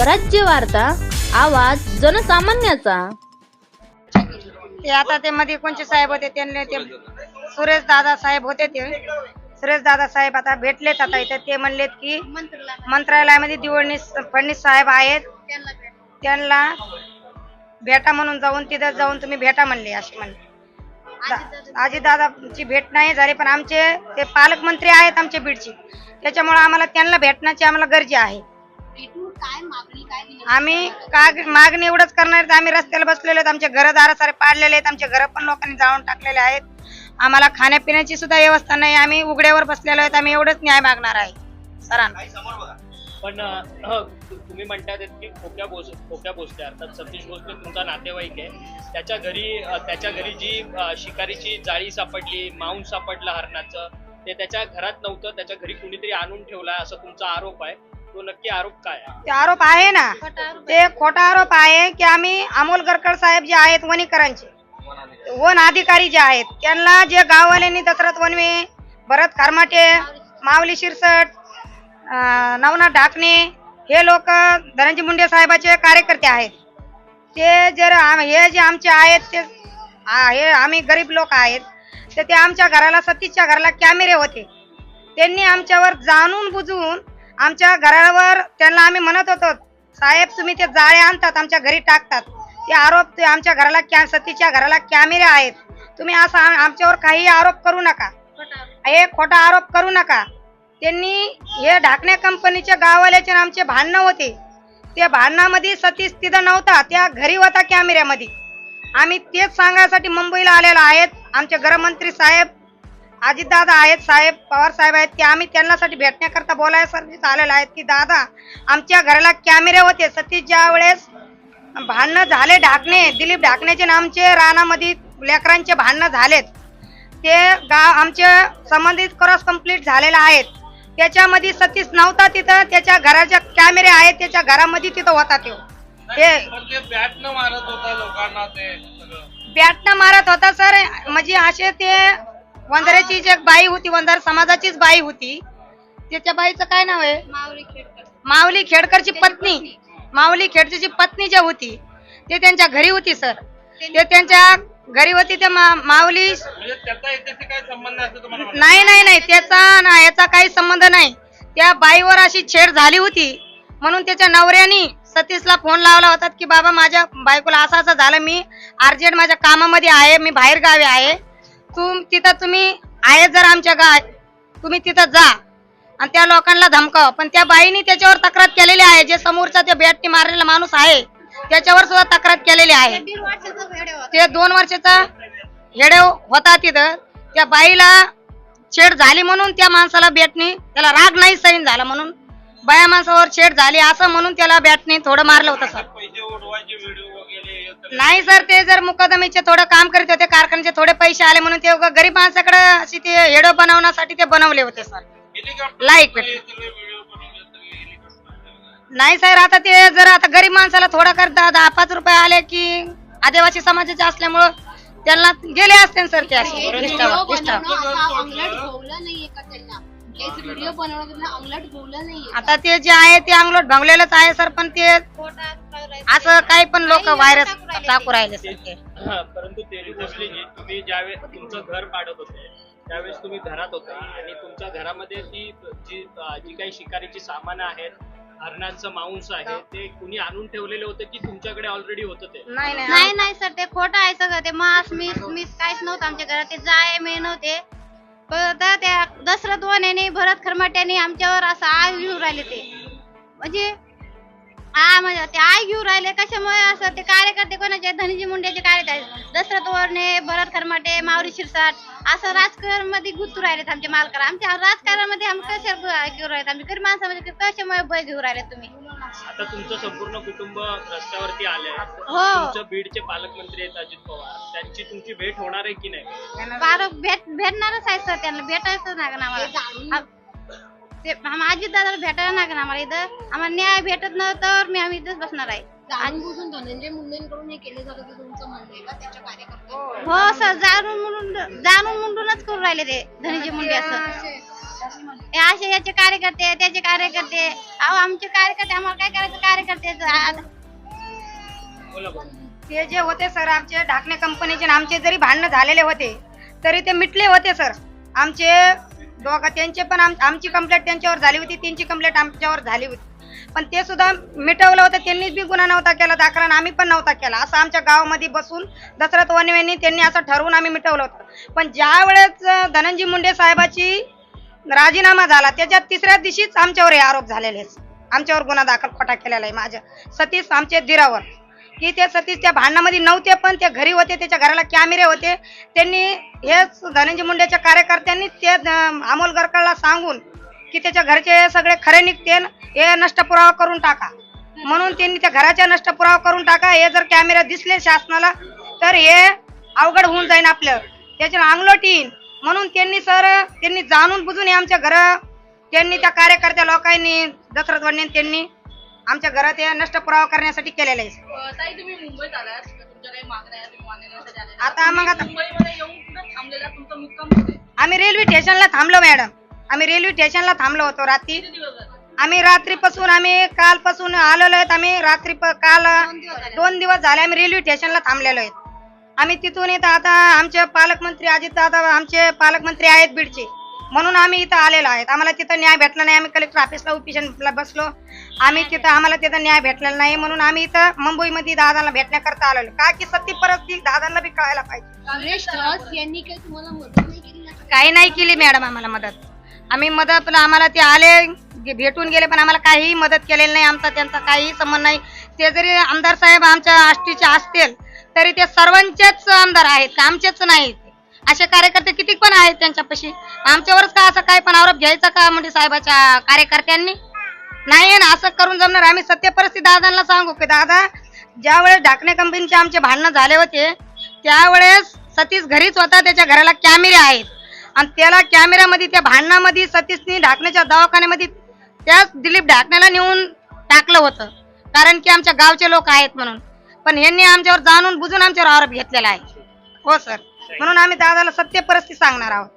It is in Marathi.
स्वराज्य वार्ता, आवाज जनसामान्याचा. ते आता ते मध्ये कोणचे साहेब होते त्यांनी ते सुरेश दादा साहेब होते. ते सुरेश दादा साहेब आता भेटलेत. आता इथे ते म्हणलेत की मंत्रालयामध्ये फडणवीस साहेब आहेत, त्यांना भेटा म्हणून जाऊन तिथं जाऊन तुम्ही भेटा म्हणले असे म्हणले. अजितदादाची भेट नाही झाली, पण आमचे ते पालकमंत्री आहेत आमचे बीडचे, त्याच्यामुळे आम्हाला त्यांना भेटण्याची आम्हाला गरज आहे. आम्ही मागणी एवढंच करणार, आम्ही रस्त्याला बसलेले आहेत, आमचे घरदार सारे पाडलेले आहेत, आमचे घर पण लोकांनी जाळून टाकलेले आहेत, आम्हाला खाण्यापिण्याची सुद्धा व्यवस्था नाही, आम्ही उघड्यावर बसलेलो आहेत. आम्ही एवढंच न्याय मागणार आहे सरांना. पण तुम्ही म्हणतात की खोक्या भोसले अर्थात सतीश भोसले तुमचा नातेवाईक आहे, त्याच्या घरी जी शिकारीची जाळी सापडली, मांस सापडलं हरणाचं, ते त्याच्या घरात नव्हतं, त्याच्या घरी कुणीतरी आणून ठेवलाय असं तुमचा आरोप आहे. तो नक्की आरोप काय आहे? ते आरोप आहे ना, ते खोटा आरोप आहे की आम्ही अमोल गरकड साहेब जे आहेत वनीकरांचे वन अधिकारी जे आहेत, त्यांना जे गाववाल्यांनी दशरथ वनवे, भरत खारमाटे, माऊली शिरसट, नवनाथ ढाकणे हे लोक धनंजय मुंडे साहेबाचे कार्यकर्ते आहेत. ते जर हे जे आमचे आहेत ते हे आम्ही गरीब लोक आहेत, तर ते आमच्या घराला सतीशच्या घराला कॅमेरे होते, त्यांनी आमच्यावर जाणून बुजून आमच्या घरावर त्यांना आम्ही म्हणत होतो साहेब तुम्ही ते जाळे आणतात आमच्या घरी टाकतात, ते आरोप ते आमच्या घराला सतीशच्या घराला कॅमेरे आहेत, तुम्ही असा आमच्यावर काही आरोप करू नका, हे खोटा आरोप करू नका. त्यांनी हे ढाकणे कंपनीच्या गाववाल्याचे आमचे भांडणं होते, त्या भांडणामध्ये सतीश तिथं नव्हता, त्या घरी होता कॅमेऱ्यामध्ये. आम्ही तेच सांगायसाठी मुंबईला आलेलो आहेत. आमचे गृहमंत्री साहेब अजितदादा आहेत, साहेब पवार साहेब आहेत, की आम्ही त्यांच्यासाठी भेटण्याकरता बोलायसाठी आलेलो आहेत की दादा आमच्या घराला कॅमेरे होते, सतीश ज्या वेळेस भांडणं झाले ढाकणे दिलीप ढाकणेचे आमचे रानामध्ये लेकरांचे भांडणं झालेत, ते गाव आमचे संबंधित क्रॉस कंप्लीट झालेले आहेत, त्याच्यामध्ये सतीश नव्हता तिथं, त्याच्या घराच्या कॅमेरे आहेत, त्याच्या घरामध्ये तिथं होता. ते बॅटनं मारत होता लोकांना, ते बॅटनं मारत होता सर. म्हणजे असे ते वंजाऱ्याची जी बाई होती, वंजार समाजाचीच बाई होती, त्याच्या बाईचं काय नाव आहे, माऊली खेडकरची पत्नी, माऊली खेडची पत्नी जी होती ते त्यांच्या घरी होती सर. ते त्यांच्या घरी होती, ते माऊली नाही त्याचा याचा काही संबंध नाही. त्या बाईवर अशी छेड झाली होती म्हणून त्याच्या नवऱ्याने सतीशला फोन लावला होता की बाबा माझ्या बायकोला असं झालं, मी अर्जंट माझ्या कामामध्ये आहे, मी बाहेर गावी आहे, तुम्ही आहे जर आमच्या गाय तुम्ही तिथं जा आणि त्या लोकांना धमकाव. पण त्या बाईने त्याच्यावर तक्रार केलेली आहे, जे समोरचा त्या बॅटने मारलेला माणूस आहे त्याच्यावर सुद्धा तक्रार केलेली आहे. ते 2 वर्षाचा हेडेव होता तिथं, त्या बाईला छेड झाली म्हणून त्या माणसाला बॅटने, त्याला राग नाही सहन झाला म्हणून बाया माणसावर छेड झाली असं म्हणून त्याला बॅटने थोडं मारलं होतं सर. नाही सर, ते जर मुकदमेचे थोडं काम करीत होते, कारखान्याचे थोडे पैसे आले म्हणून ते गरीब माणसाकडे अशी ते हेडो बनवण्यासाठी ते बनवले होते सर. लाईक नाही सर, आता ते जर आता गरीब माणसाला थोडा करता 10-5 रुपये आले की आदिवासी समाजाचे असल्यामुळं त्यांना गेले असते सर. ते आता ते जे आहे ते अंगलट भंगलेलंच आहे सर, पण ते असं काही पण लोक व्हायरस टाकू राहिले सर. ते परंतु तेली भोसलेजी तुम्ही ज्यावेळेस तुमचं घर पाडत होते त्यावेळेस तुम्ही घरात होता आणि तुमच्या घरामध्ये जी काही शिकारीची सामानं आहेत, हरणाचं मांस आहे, ते कुणी आणून ठेवलेले होते की तुमच्याकडे ऑलरेडी होतं? ते नाही सर, ते खोटं आहे सगळं. ते मांस मीस काहीच नव्हतं आमच्या घरात, ते जाळे मे नव्हते. त्या दशरथ वनेने भरत खरमाट्याने आमच्यावर असं आग घेऊन राहिले, ते म्हणजे ते आग घेऊन राहिले कशामुळे, असं ते कार्यकर्ते कोणाचे धनंजय मुंडेचे कार्यकर्ते, दशरथ वने, भरत खरमाटे, माऊली शिरसाट असं राजकारण मध्ये गुंतून राहिलेत आमचे मालकार. आमच्या राजकारणामध्ये आम्ही कशा घेऊन राहिले, आमच्या गरीब माणसामध्ये कशामुळे बळ घेऊन राहिले तुम्ही? आता तुमचं संपूर्ण कुटुंब रस्त्यावरती आलंय. हो, तुमच्या बीडचे पालकमंत्री आहेत अजित पवार, त्यांची तुमची भेट होणार आहे की नाही? भेटणारच आहे सर, त्यांना भेटायचं नाही का आम्हाला, ते अजितदादाला भेटायला नाही का आम्हाला, इथं आम्हाला न्याय भेटत नव्हतं, आम्ही इथंच बसणार आहे. जाणून धनंजय मुंडेंकडून हे केलं जातं ते तुमचं म्हणणं आहे का त्याच्या कार्यकर्ते? हो सर, जाणून मुंडूनच करून राहिले ते धनंजय मुंडे असं. हे असे याचे कार्यकर्ते त्याचे कार्यकर्ते, अहो आमचे कार्यकर्ते, आम्हाला काय करायचं कार्यकर्ते. बोला बोला. ते जे होते सर आमचे ढाकणे कंपनीचे आणि आमचे जरी भांडणं झालेले होते तरी ते मिटले होते सर. आमचे त्यांचे पण आमची कंप्लेंट त्यांच्यावर झाली होती, त्यांची कंप्लेंट आमच्यावर झाली होती, पण ते सुद्धा मिटवलं होतं. त्यांनीच बी गुन्हा नव्हता केला दाखल आणि आम्ही पण नव्हता केला. असं आमच्या गावामध्ये बसून दशरथ वनवेंनी त्यांनी असं ठरवून आम्ही मिटवलं होतं. पण ज्या वेळेस धनंजय मुंडे साहेबाची राजीनामा झाला त्याच्या तिसऱ्या दिवशीच आमच्यावर हे आरोप झालेले आहेत. आमच्यावर गुन्हा दाखल खोटा केलेला आहे माझ्या सतीश आमचे दिरावर, की ते सतीश त्या भांडणामध्ये नव्हते पण ते घरी होते, त्याच्या घराला कॅमेरे होते. त्यांनी हेच धनंजय मुंडेच्या कार्यकर्त्यांनी ते अमोल गरकळला सांगून की त्याच्या घरचे सगळे खरे निघते, हे नष्टपुरावा करून टाका म्हणून त्यांनी त्या घराच्या नष्टपुरावा करून टाका. हे जर कॅमेरे दिसले शासनाला तर हे अवघड होऊन जाईल आपलं, त्याच्या अंगलोट येईन म्हणून त्यांनी जाणून बुजून हे आमच्या घर त्यांनी त्या कार्यकर्त्या लोकांनी दशरथ वनवे त्यांनी आमच्या घरात हे नष्टपुरावा करण्यासाठी केलेलं आहे. ताई तुम्ही मुंबईत आलात, तुमच्या काही मागण्या आहेत, तुम्ही मान्यतेसाठी आलेला आहात. आता मुंबईमध्ये येऊन कुठे थांबलेला, तुमचा मुक्काम कुठे? आम्ही रेल्वे स्टेशनला थांबलो मॅडम. आम्ही रेल्वे स्टेशनला थांबलो होतो रात्री. किती दिवस झाले? आम्ही रात्रीपासून आम्ही कालपासून आलेलो आहेत. आम्ही रात्री काल 2 दिवस झाले आम्ही रेल्वे स्टेशनला थांबलेलो आहेत. आम्ही तिथून इथं आता आमचे पालकमंत्री अजितदादा आमचे पालकमंत्री आहेत बीडचे म्हणून आम्ही इथं आलेलो आहेत. आम्हाला तिथं न्याय भेटला नाही. आम्ही कलेक्टर ऑफिसला उपोषणला बसलो. आम्ही तिथं आम्हाला तिथं न्याय भेटलेला नाही म्हणून आम्ही इथं मुंबईमध्ये दादाला भेटण्याकरता आलेलो. का की सत्य परिस्थिती दादांना बी कळायला पाहिजे. सुरेश धस यांनी काही तुम्हाला मदत नाही केली ना? काही नाही केली मॅडम आम्हाला मदत. आम्ही मदत आम्हाला ते आले भेटून गेले पण आम्हाला काहीही मदत केलेली नाही. आमचा त्यांचा काहीही संबंध नाही. ते जरी आमदार साहेब आमच्या आष्टीचे असतील तरी ते सर्वांचेच आमदार आहेत का आमचेच नाहीत. असे कार्यकर्ते किती पण आहेत त्यांच्यापाशी. आमच्यावरच का असं काय पण आरोप घ्यायचा का मुंडे साहेबाच्या कार्यकर्त्यांनी नाही ना. असं करून जमणार. आम्ही सत्य परिस्थिती दादांना सांगू की दादा ज्यावेळेस ढाकणे कंपनीचे आमचे भांडणं झाले होते त्यावेळेस सतीश घरीच होता. त्याच्या घराला कॅमेरे आहेत आणि त्याला कॅमेऱ्यामध्ये त्या भांडणामध्ये सतीशनी ढाकण्याच्या दवाखान्यामध्ये त्याच दिलीप ढाकण्याला नेऊन टाकलं होतं कारण की आमच्या गावचे लोक आहेत म्हणून. पण यांनी आमच्यावर जाणून बुजून आमच्यावर आरोप घेतलेला आहे. हो सर, म्हणून आम्ही दादाला सत्य परिस्थिती सांगणार आहोत.